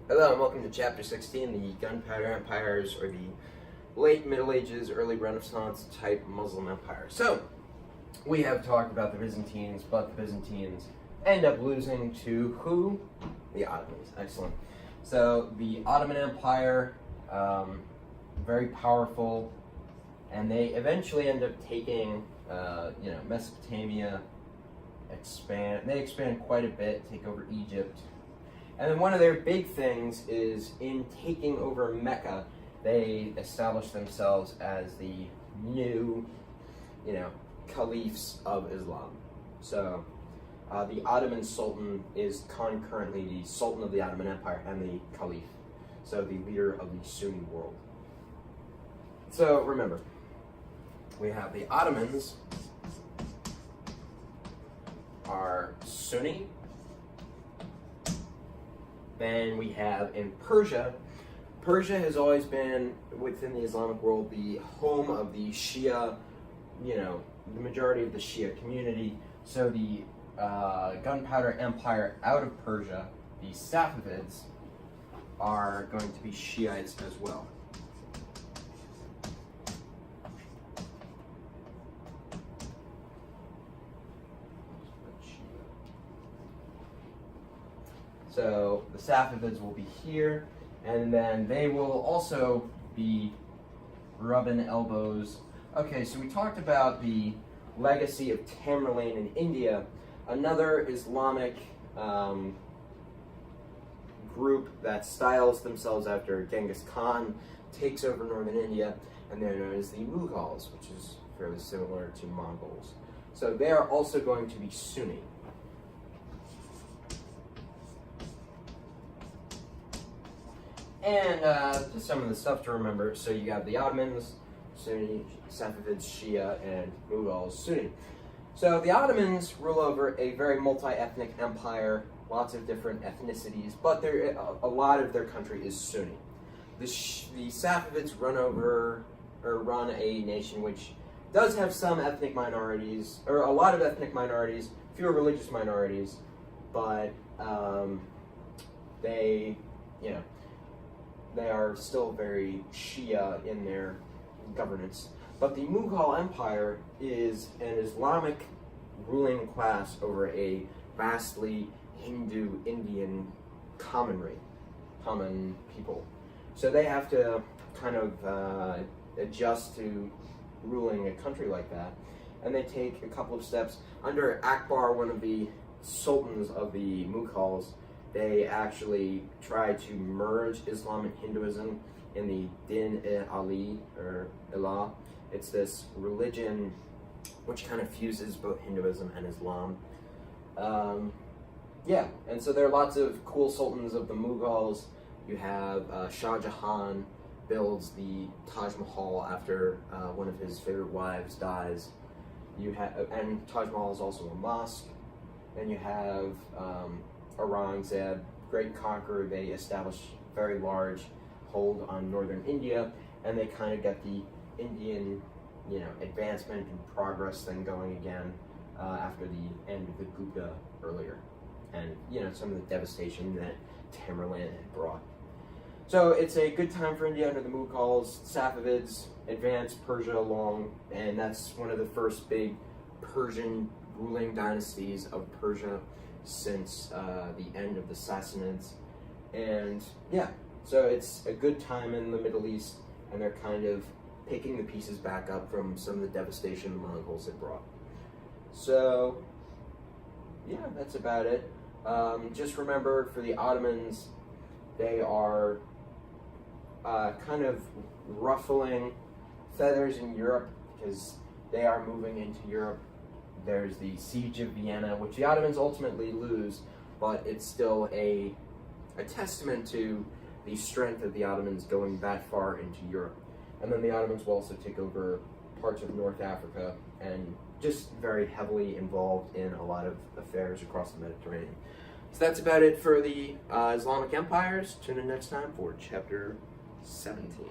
Hello and welcome to Chapter 16, the Gunpowder Empires, or the late Middle Ages, early Renaissance type Muslim empire. So, we have talked about the Byzantines, but the Byzantines end up losing to who? The Ottomans. Excellent. So, the Ottoman Empire, very powerful, and they eventually end up taking, Mesopotamia, they expand quite a bit, take over Egypt. And then one of their big things is in taking over Mecca, they establish themselves as the new, caliphs of Islam. So the Ottoman Sultan is concurrently the Sultan of the Ottoman Empire and the Caliph, so the leader of the Sunni world. So remember, we have the Ottomans are Sunni. Then we have in Persia. Persia has always been, within the Islamic world, the home of the Shia, the majority of the Shia community. So the Gunpowder Empire out of Persia, the Safavids, are going to be Shiites as well. So the Safavids will be here, and then they will also be rubbing elbows. Okay, so we talked about the legacy of Tamerlane in India. Another Islamic group that styles themselves after Genghis Khan takes over northern India, and they're known as the Mughals, which is fairly similar to Mongols. So they are also going to be Sunni. And just some of the stuff to remember. So you have the Ottomans, Sunni, Safavids, Shia, and Mughals, Sunni. So the Ottomans rule over a very multi-ethnic empire, lots of different ethnicities, but a lot of their country is Sunni. The Safavids run a nation which does have some ethnic minorities, or a lot of ethnic minorities, fewer religious minorities, but they are still very Shia in their governance. But the Mughal Empire is an Islamic ruling class over a vastly Hindu, Indian common people. So they have to kind of adjust to ruling a country like that. And they take a couple of steps. Under Akbar, one of the sultans of the Mughals, they actually try to merge Islam and Hinduism in the Din-e-Ali, or Ilah. It's this religion which kind of fuses both Hinduism and Islam. And so there are lots of cool sultans of the Mughals. You have Shah Jahan builds the Taj Mahal after one of his favorite wives dies. And Taj Mahal is also a mosque. Then you have Aurangzeb, great conqueror. They establish very large hold on northern India, and they kind of get the Indian, advancement and progress thing going again after the end of the Gupta earlier, and some of the devastation that Tamerlane had brought. So it's a good time for India under the Mughals. Safavids advance Persia along, and that's one of the first big Persian ruling dynasties of Persia since the end of the Sassanids. And so it's a good time in the Middle East, and they're kind of picking the pieces back up from some of the devastation the Mongols had brought. So that's about it. Just remember, for the Ottomans, they are kind of ruffling feathers in Europe because they are moving into Europe. There's the Siege of Vienna, which the Ottomans ultimately lose, but it's still a testament to the strength of the Ottomans going that far into Europe. And then the Ottomans will also take over parts of North Africa and just very heavily involved in a lot of affairs across the Mediterranean. So that's about it for the Islamic empires. Tune in next time for Chapter 17.